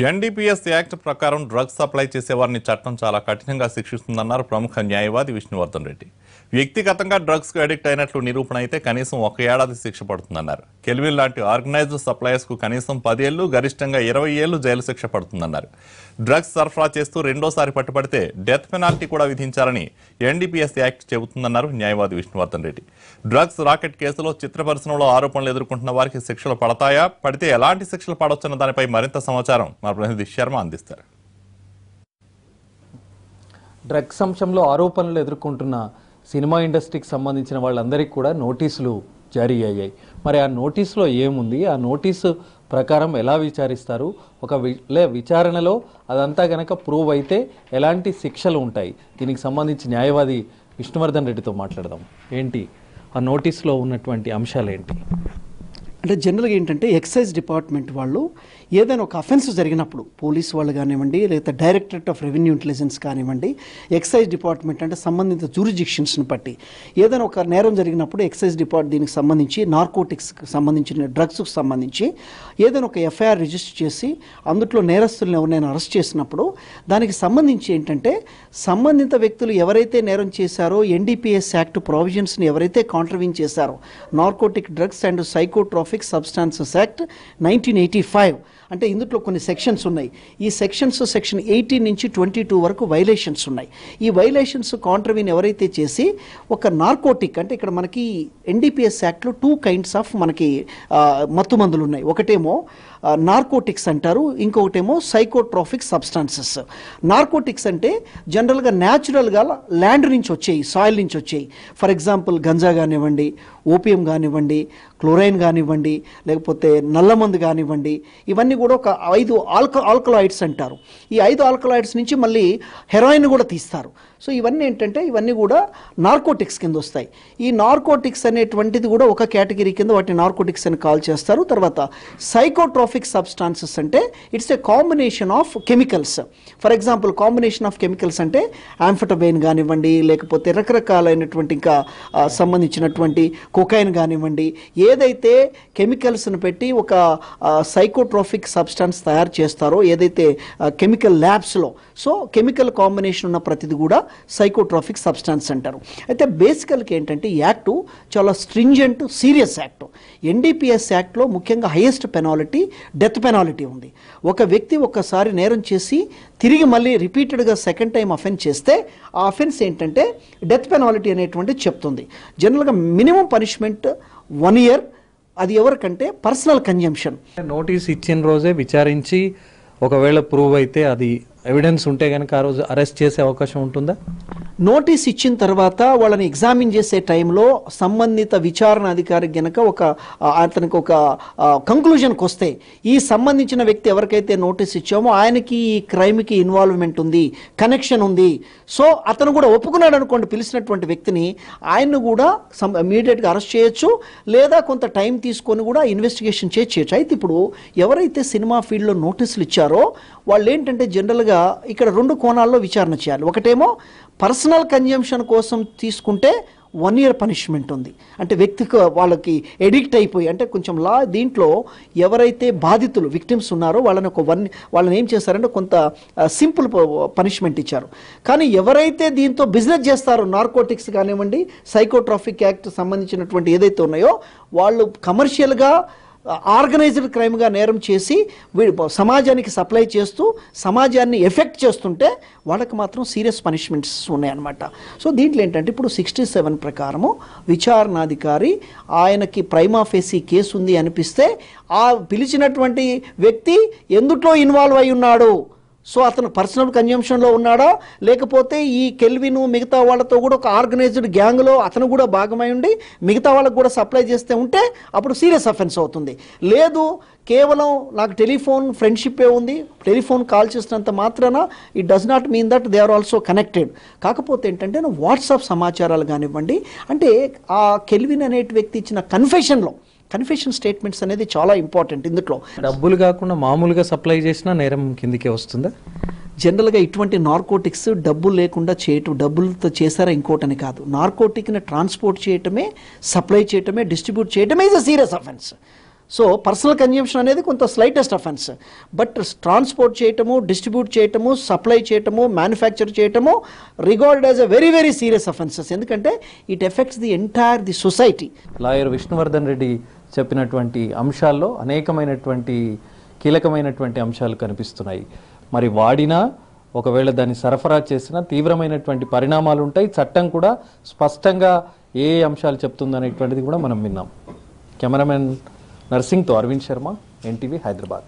NDPS act ప్రకారం drugs supply చేసేవారిని చట్టం చాలా కఠినంగా శిక్షిస్తుందన్నారు ప్రముఖ న్యాయవాది విష్ణువర్ధన్ రెడ్డి. వ్యక్తిగతంగా డ్రగ్స్ కు అడిక్ట్ అయినట్లు నిరూపణ అయితే కనీసం 1 ఏడాది శిక్ష పడుతుందన్నారు. కెల్విన్ లాంటి ఆర్గనైజ్డ్ సప్లయర్స్ కు కనీసం 10 ఏళ్లు, గరిష్టంగా 20 ఏళ్లు జైలు శిక్ష పడుతుందన్నారు. డ్రగ్స్ సరఫరా చేస్తూ రెండోసారి పట్టుబడితే డెత్ పెనాల్టీ కూడా విధించాలని ఎన్డీపీఎస్ యాక్ట్ చెబుతుందన్నారు న్యాయవాది విష్ణువర్ధన్ రెడ్డి. డ్రగ్స్ రాకెట్ కేసులో చిత్రపరిశ్రమలో ఆరోపణలు ఎదుర్కొంటున్న వారికి శిక్షలు పడతాయా, పడితే ఎలాంటి శిక్షలు పడవచ్చన్న దానిపై మరింత సమాచారం మా ప్రతినిధి శర్మ అందిస్తారు. డ్రగ్స్ అంశంలో ఆరోపణలు ఎదుర్కొంటున్న సినిమా ఇండస్ట్రీకి సంబంధించిన వాళ్ళందరికీ కూడా నోటీసులు జారీ అయ్యాయి. మరి ఆ నోటీసులో ఏముంది, ఆ నోటీసు ప్రకారం ఎలా విచారిస్తారు, విచారణలో అదంతా గనక ప్రూవ్ అయితే ఎలాంటి శిక్షలు ఉంటాయి, దీనికి సంబంధించి న్యాయవాది విష్ణువర్ధన్ రెడ్డితో మాట్లాడదాం. ఏంటి ఆ నోటీసులో ఉన్నటువంటి అంశాలు ఏంటి? అంటే జనరల్గా ఏంటంటే ఎక్సైజ్ డిపార్ట్మెంట్ వాళ్ళు ఏదైనా ఒక అఫెన్స్ జరిగినప్పుడు పోలీస్ వాళ్ళు కానివ్వండి, లేదా డైరెక్టరేట్ ఆఫ్ రెవెన్యూ ఇంటెలిజెన్స్ కానివ్వండి, ఎక్సైజ్ డిపార్ట్మెంట్ అంటే సంబంధిత జ్యూరిడిక్షన్స్ని బట్టి ఏదైనా ఒక నేరం జరిగినప్పుడు ఎక్సైజ్ దీనికి సంబంధించి నార్కోటిక్స్కి సంబంధించిన డ్రగ్స్కి సంబంధించి ఏదైనా ఒక ఎఫ్ఐఆర్ రిజిస్టర్ చేసి అందులో నేరస్తులను ఎవరైనా అరెస్ట్ చేసినప్పుడు దానికి సంబంధించి ఏంటంటే సంబంధిత వ్యక్తులు ఎవరైతే నేరం చేశారో ఎన్డీపీఎస్ యాక్ట్ ప్రొవిజన్స్ని ఎవరైతే కాంట్రవీన్ చేశారో, narcotic drugs and psychotropic substances act 1985 అంటే ఇందులో కొన్ని సెక్షన్స్ ఉన్నాయి. ఈ సెక్షన్స్ సెక్షన్ 18 నుంచి 22 వరకు వైలేషన్స్ ఉన్నాయి. ఈ వైలేషన్స్ కాంట్రవీన్ ఎవరైతే చేసి ఒక నార్కోటిక్ అంటే ఇక్కడ మనకి ఎన్డీపీఎస్ యాక్ట్లో 2 kinds ఆఫ్ మనకి మత్తు మందులు ఉన్నాయి. ఒకటేమో నార్కోటిక్స్ అంటారు, ఇంకొకటేమో సైకోట్రాఫిక్ సబ్స్టాన్సెస్. నార్కోటిక్స్ అంటే జనరల్గా న్యాచురల్గా ల్యాండ్ నుంచి వచ్చాయి, సాయిల్ నుంచి వచ్చాయి. ఫర్ ఎగ్జాంపుల్ గంజా కానివ్వండి, ఓపియం కానివ్వండి, క్లోరైన్ కానివ్వండి, లేకపోతే నల్లమందు కానివ్వండి, ఇవన్నీ కూడా ఒక 5 ఆల్కలాయిడ్స్ అంటారు. ఈ 5 ఆల్కలాయిడ్స్ నుంచి మళ్ళీ హెరాయిన్ కూడా తీస్తారు. సో ఇవన్నీ ఏంటంటే ఇవన్నీ కూడా నార్కోటిక్స్ కింద వస్తాయి. ఈ నార్కోటిక్స్ అనేటువంటిది కూడా ఒక కేటగిరీ కింద వాటిని నార్కోటిక్స్ అని కాల్ చేస్తారు. తర్వాత సైకోట్రాఫిక్ సబ్స్టాన్సెస్ అంటే it's a combination of chemicals. For example combination of chemicals అంటే ఆంఫెటమైన్ కానివ్వండి, లేకపోతే రకరకాలైనటువంటి ఇంకా సంబంధించినటువంటి కొకైన్ కానివ్వండి, ఏదైతే కెమికల్స్ను పెట్టి ఒక సైకోట్రాఫిక్ సబ్స్టాన్స్ తయారు చేస్తారో ఏదైతే కెమికల్ ల్యాబ్స్లో, సో కెమికల్ కాంబినేషన్ ఉన్న ప్రతిది కూడా సైకోట్రాఫిక్ సబ్స్టాన్స్ అంటారు. అయితే బేసికల్గా ఏంటంటే ఈ యాక్టు చాలా స్ట్రింజెంట్ సీరియస్ యాక్ట్. ఎన్డీపీఎస్ యాక్ట్లో ముఖ్యంగా హైయెస్ట్ పెనాల్టీ డెత్ పెనాల్టీ ఉంది. ఒక వ్యక్తి ఒక్కసారి నేరం చేసి తిరిగి మళ్ళీ రిపీటెడ్గా సెకండ్ టైం అఫెన్స్ చేస్తే ఆ అఫెన్స్ ఏంటంటే డెత్ పెనాల్టీ అనేటువంటిది చెప్తుంది. జనరల్గా మినిమం పనిష్మెంట్ 1 year. అది ఎవరికంటే పర్సనల్ కన్జంప్షన్. నోటీస్ ఇచ్చిన రోజే విచారించి ఒకవేళ ప్రూవ్ అయితే అది ఎవిడెన్స్ ఉంటే కనుక ఆ రోజు అరెస్ట్ చేసే అవకాశం ఉంటుందా? నోటీస్ ఇచ్చిన తర్వాత వాళ్ళని ఎగ్జామిన్ చేసే టైంలో సంబంధిత విచారణ అధికారి గనక అతనికి ఒక కంక్లూజన్కి వస్తే ఈ సంబంధించిన వ్యక్తి ఎవరికైతే నోటీస్ ఇచ్చామో ఆయనకి ఈ క్రైమ్కి ఇన్వాల్వ్మెంట్ ఉంది, కనెక్షన్ ఉంది, సో అతను కూడా ఒప్పుకున్నాడు అనుకోండి, పిలిచినటువంటి వ్యక్తిని ఆయన్ను కూడా ఇమీడియట్గా అరెస్ట్ చేయొచ్చు, లేదా కొంత టైం తీసుకొని కూడా ఇన్వెస్టిగేషన్ చేయొచ్చు. అయితే ఇప్పుడు ఎవరైతే సినిమా ఫీల్డ్లో నోటీసులు ఇచ్చారో వాళ్ళు ఏంటంటే జనరల్గా ఇక్కడ 2 కోణాల్లో విచారణ చేయాలి. ఒకటేమో పర్సనల్ కన్జంప్షన్ కోసం తీసుకుంటే 1 year పనిష్మెంట్ ఉంది. అంటే వ్యక్తికి వాళ్ళకి ఎడిక్ట్ అయిపోయి అంటే కొంచెం దీంట్లో ఎవరైతే బాధితులు విక్టిమ్స్ ఉన్నారో వాళ్ళని ఏం చేస్తారంటే కొంత సింపుల్ పనిష్మెంట్ ఇచ్చారు. కానీ ఎవరైతే దీంతో బిజినెస్ చేస్తారో నార్కోటిక్స్ కానివ్వండి, సైకోట్రాఫిక్ యాక్ట్ సంబంధించినటువంటి ఏదైతే ఉన్నాయో వాళ్ళు కమర్షియల్గా ఆర్గనైజ్డ్ క్రైమ్గా నేరం చేసి సమాజానికి సప్లై చేస్తూ సమాజాన్ని ఎఫెక్ట్ చేస్తుంటే వాళ్ళకి మాత్రం సీరియస్ పనిష్మెంట్స్ ఉన్నాయన్నమాట. సో దీంట్లో ఏంటంటే ఇప్పుడు 67 ప్రకారము విచారణాధికారి ఆయనకి ప్రైమా ఫేసీ కేసు ఉంది అనిపిస్తే ఆ పిలిచినటువంటి వ్యక్తి ఎందుట్లో ఇన్వాల్వ్ అయి ఉన్నాడు, సో అతను పర్సనల్ కన్జంప్షన్లో ఉన్నాడా, లేకపోతే ఈ కెల్విన్ మిగతా వాళ్ళతో కూడా ఒక ఆర్గనైజ్డ్ గ్యాంగ్లో అతను కూడా భాగమై ఉండి మిగతా వాళ్ళకు కూడా సప్లై చేస్తే ఉంటే అప్పుడు సీరియస్ అఫెన్స్ అవుతుంది. లేదు కేవలం నాకు టెలిఫోన్ ఫ్రెండ్షిప్పే ఉంది, టెలిఫోన్ కాల్ చేసినంత మాత్రాన it does not mean that they are also connected. కాకపోతే ఏంటంటే వాట్సాప్ సమాచారాలు కానివ్వండి, అంటే ఆ కెల్విన్ అనే వ్యక్తి ఇచ్చిన కన్ఫెషన్ స్టేట్మెంట్స్ అనేది చాలా ఇంపార్టెంట్. ఇందులో డబ్బులు కాకుండా మామూలుగా సప్లై చేసినా నేరం కిందికే వస్తుందా? జనరల్గా ఇటువంటి నార్కోటిక్స్ డబ్బులు లేకుండా చేయటం, డబ్బులతో చేశారా ఇంకోటని కాదు, నార్కోటిక్ని ట్రాన్స్పోర్ట్ చేయటమే, సప్లై చేయటమే, డిస్ట్రిబ్యూట్ చేయటమే is a serious offence. So personal consumption అనేది కొంత స్లైటెస్ట్ అఫెన్స్, బట్ ట్రాన్స్పోర్ట్ చేయటము, డిస్ట్రిబ్యూట్ చేయటము, సప్లై చేయటము, మ్యానుఫ్యాక్చర్ చేయటము regard as a very very serious offences, ఎందుకంటే it affects the society. Lawyer Vishnuvardhan Reddy చెప్పినటువంటి అంశాల్లో అనేకమైనటువంటి కీలకమైనటువంటి అంశాలు కనిపిస్తున్నాయి. మరి వాడినా ఒకవేళ దాన్ని సరఫరా చేసినా తీవ్రమైనటువంటి పరిణామాలు ఉంటాయి. చట్టం కూడా స్పష్టంగా ఏ అంశాలు చెప్తుందనేటువంటిది కూడా మనం విన్నాం. కెమెరామెన్ నర్సింగ్తో అరవింద్ శర్మ, ఎన్టీవీ, హైదరాబాద్.